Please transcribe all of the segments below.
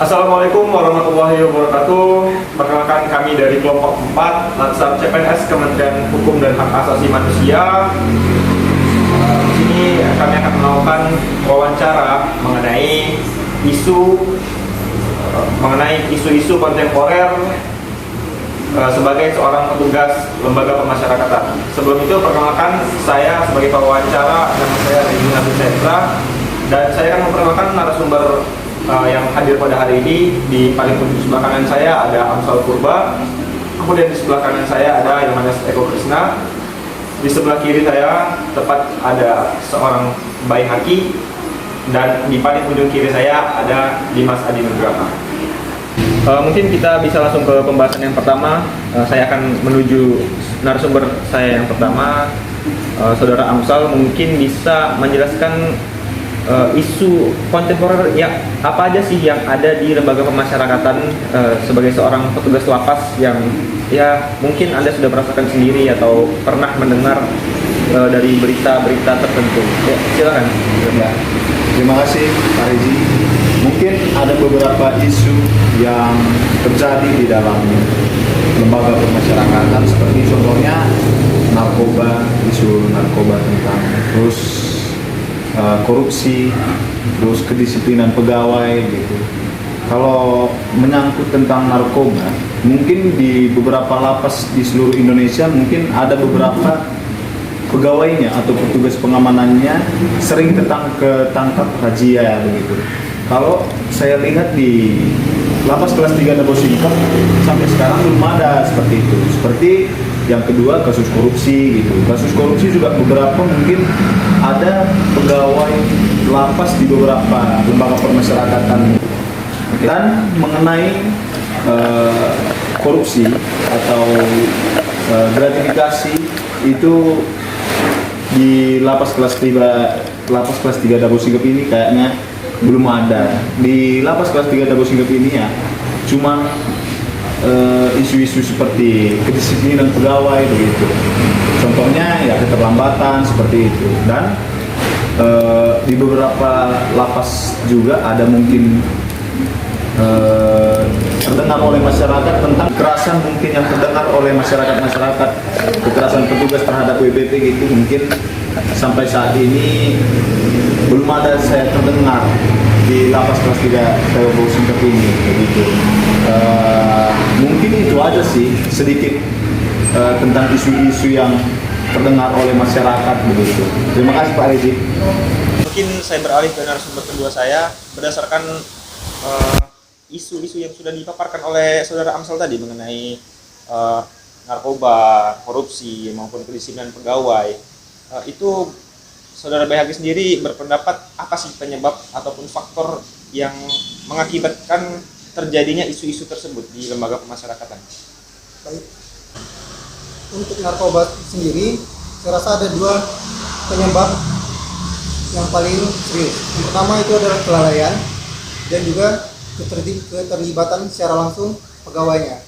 Assalamualaikum warahmatullahi wabarakatuh. Perkenalkan, kami dari kelompok 4 Latsar CPNS Kementerian Hukum dan Hak Asasi Manusia. Di sini kami akan melakukan wawancara mengenai isu-isu kontemporer sebagai seorang petugas lembaga pemasyarakatan. Sebelum itu, perkenalkan, saya sebagai pewawancara, nama saya Regina Sendra, dan saya akan memperkenalkan narasumber yang hadir pada hari ini. Di paling ujung sebelah kanan saya ada Amsal Purba, kemudian di sebelah kanan saya ada Yohanes Eko Krisna, di sebelah kiri saya tepat ada seorang Bayi Haki, dan di paling ujung kiri saya ada Dimas Adi Nugraha. Mungkin kita bisa langsung ke pembahasan yang pertama. Saya akan menuju narasumber saya yang pertama. Saudara Amsal mungkin bisa menjelaskan isu kontemporer yang apa aja sih yang ada di lembaga pemasyarakatan sebagai seorang petugas lapas yang ya mungkin Anda sudah merasakan sendiri atau pernah mendengar dari berita-berita tertentu. Ya, silakan. Ya, terima kasih Pak Rezi. Mungkin ada beberapa isu yang terjadi di dalam lembaga pemasyarakatan, seperti contohnya narkoba, isu narkoba tentang terus korupsi, terus kedisiplinan pegawai gitu. Kalau menyangkut tentang narkoba, mungkin di beberapa lapas di seluruh Indonesia mungkin ada beberapa pegawainya atau petugas pengamanannya sering ketangkap razia begitu. Kalau saya lihat di lapas kelas 3 Dabo Singkep sampai sekarang belum ada seperti itu. Seperti yang kedua, kasus korupsi gitu. Kasus korupsi juga beberapa mungkin ada pegawai lapas di beberapa lembaga pemasyarakatan. Dan mengenai korupsi atau gratifikasi itu di lapas kelas 3 Dabo Singkep ini kayaknya belum ada. Di lapas kelas 3 Dabo Singkep ini ya cuma isu-isu seperti kedisiplinan pegawai begitu. Contohnya ya keterlambatan seperti itu. Dan di beberapa lapas juga ada mungkin terdengar oleh masyarakat tentang kekerasan mungkin yang terdengar oleh masyarakat kekerasan petugas terhadap WBP gitu. Mungkin sampai saat ini belum ada saya terdengar di lapas kelas 3 Dabo Singkep ini begitu. Mungkin itu aja sih sedikit tentang isu-isu yang terdengar oleh masyarakat begitu. Terima kasih Pak Rezi. Mungkin saya beralih ke narasumber kedua saya berdasarkan isu-isu yang sudah dipaparkan oleh saudara Amsal tadi mengenai narkoba, korupsi maupun kedisiplinan pegawai. Itu saudara Bayi Haki sendiri berpendapat apa sih penyebab ataupun faktor yang mengakibatkan terjadinya isu-isu tersebut di lembaga pemasyarakatan? Baik. Untuk narkoba sendiri, saya rasa ada dua penyebab yang paling serius. Yang pertama itu adalah kelalaian dan juga keterlibatan secara langsung pegawainya.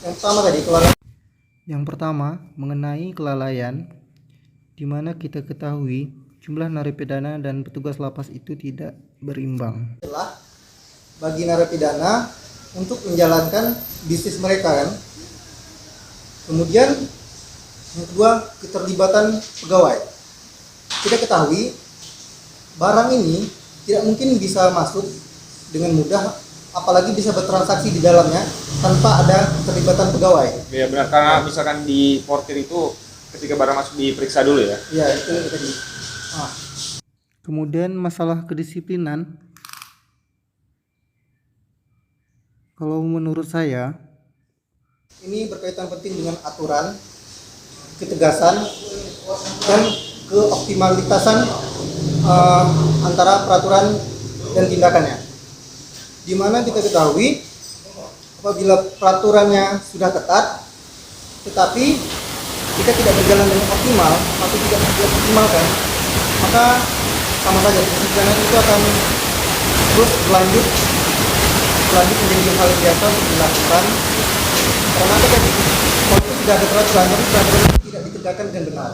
Yang pertama tadi kelalaian. Yang pertama mengenai kelalaian, di mana kita ketahui jumlah narapidana dan petugas lapas itu tidak berimbang. Bagi narapidana untuk menjalankan bisnis mereka kan. Kemudian yang kedua, keterlibatan pegawai. Kita ketahui barang ini tidak mungkin bisa masuk dengan mudah, apalagi bisa bertransaksi di dalamnya tanpa ada keterlibatan pegawai. Ya benar, karena misalkan di portir itu ketika barang masuk diperiksa dulu ya. Iya, itu tadi. Kemudian masalah kedisiplinan. Kalau menurut saya, ini berkaitan penting dengan aturan, ketegasan, dan keoptimalitasan antara peraturan dan tindakannya. Di mana kita ketahui apabila peraturannya sudah ketat, tetapi jika tidak berjalan dengan optimal atau tidak dioptimalkan, maka sama saja kedisiplinan itu akan terus berlanjut menjadi hal yang biasa untuk dilakukan. Karena tadi kalau itu sudah ada peraturan, tapi peraturan itu tidak ditegakkan dengan benar.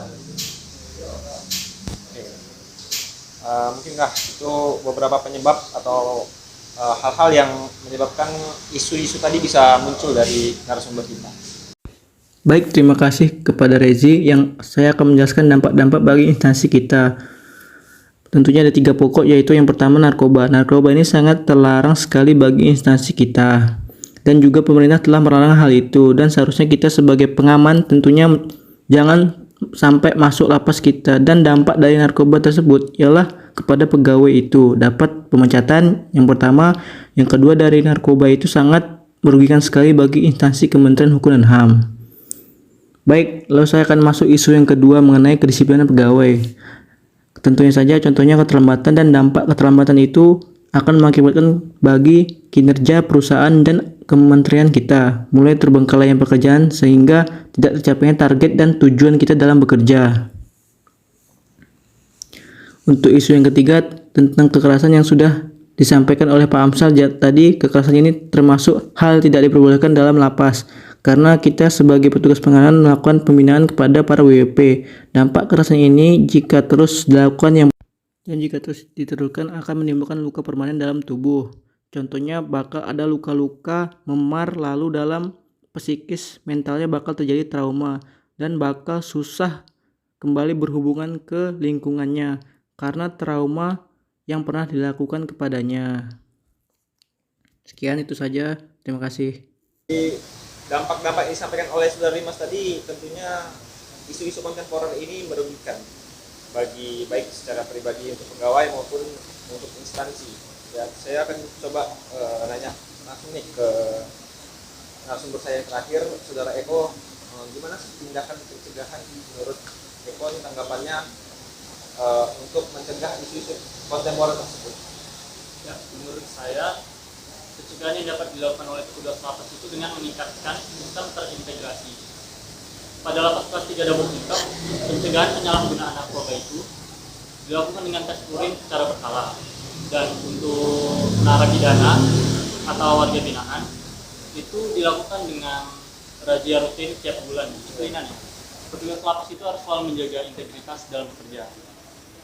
Mungkinkah itu beberapa penyebab atau hal-hal yang menyebabkan isu-isu tadi bisa muncul dari narasumber kita. Baik, terima kasih kepada Rezi yang saya akan menjelaskan dampak-dampak bagi instansi kita. Tentunya ada 3 pokok, yaitu yang pertama narkoba. Narkoba ini sangat terlarang sekali bagi instansi kita. Dan juga pemerintah telah melarang hal itu. Dan seharusnya kita sebagai pengaman tentunya jangan sampai masuk lapas kita. Dan dampak dari narkoba tersebut ialah kepada pegawai itu dapat pemecatan yang pertama. Yang kedua, dari narkoba itu sangat merugikan sekali bagi instansi Kementerian Hukum dan HAM. Baik, lalu saya akan masuk isu yang kedua mengenai kedisiplinan pegawai. Tentunya saja contohnya keterlambatan, dan dampak keterlambatan itu akan mengakibatkan bagi kinerja perusahaan dan kementerian kita, mulai terbengkalainya pekerjaan sehingga tidak tercapainya target dan tujuan kita dalam bekerja. Untuk isu yang ketiga tentang kekerasan yang sudah disampaikan oleh Pak Amsal tadi, kekerasan ini termasuk hal tidak diperbolehkan dalam lapas karena kita sebagai petugas pengamanan melakukan pembinaan kepada para WWP. Dampak kekerasan ini jika terus dilakukan dan jika terus diteruskan akan menimbulkan luka permanen dalam tubuh. Contohnya bakal ada luka-luka memar, lalu dalam psikis mentalnya bakal terjadi trauma dan bakal susah kembali berhubungan ke lingkungannya karena trauma yang pernah dilakukan kepadanya. Sekian itu saja, terima kasih. Dampak-dampak yang disampaikan oleh Saudara Dimas tadi tentunya isu-isu kontemporer ini merugikan bagi baik secara pribadi untuk pegawai maupun untuk instansi. Ya, saya akan coba nanya langsung nih ke narasumber saya yang terakhir, Saudara Eko. Gimana sih tindakan pencegahan menurut Eko nih tanggapannya untuk mencegah isu-isu kontemporer tersebut? Ya, menurut saya pencegahan yang dapat dilakukan oleh petugas lapas itu dengan meningkatkan sistem terintegrasi. Pada lapas kelas 3 Dabur Tingkap, pencegahan penyalahgunaan narkoba itu dilakukan dengan tes urin secara berkala. Dan untuk narapidana atau warga binaan itu dilakukan dengan razia rutin setiap bulan. Itu ya. Petugas lapas itu harus selalu menjaga integritas dalam bekerja.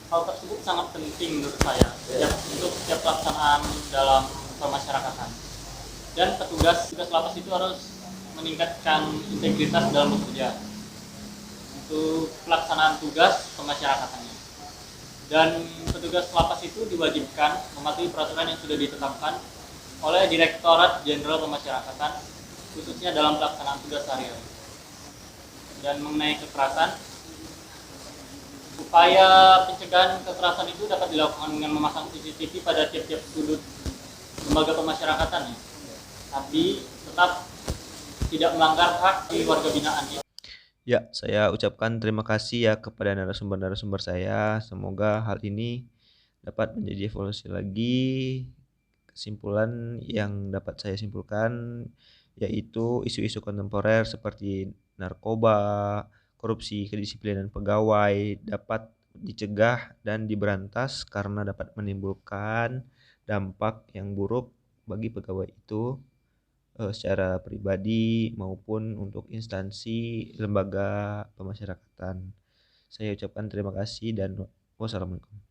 Hal tersebut sangat penting menurut saya untuk setiap pelaksanaan dalam pemasyarakatan. Dan petugas lapas itu harus meningkatkan integritas dalam bekerja untuk pelaksanaan tugas pemasyarakatannya. Dan petugas lapas itu diwajibkan mematuhi peraturan yang sudah ditetapkan oleh Direktorat Jenderal Pemasyarakatan, khususnya dalam pelaksanaan tugas sehari-hari. Dan mengenai kekerasan, upaya pencegahan kekerasan itu dapat dilakukan dengan memasang CCTV pada tiap-tiap sudut lembaga pemasyarakatan, ya. Tapi tetap tidak melanggar hak di warga binaan. Ya, saya ucapkan terima kasih ya kepada narasumber-narasumber saya. Semoga hal ini dapat menjadi evaluasi lagi. Kesimpulan yang dapat saya simpulkan yaitu isu-isu kontemporer seperti narkoba, korupsi, kedisiplinan pegawai dapat dicegah dan diberantas karena dapat menimbulkan dampak yang buruk bagi pegawai itu secara pribadi maupun untuk instansi lembaga pemasyarakatan. Saya ucapkan terima kasih dan wassalamualaikum.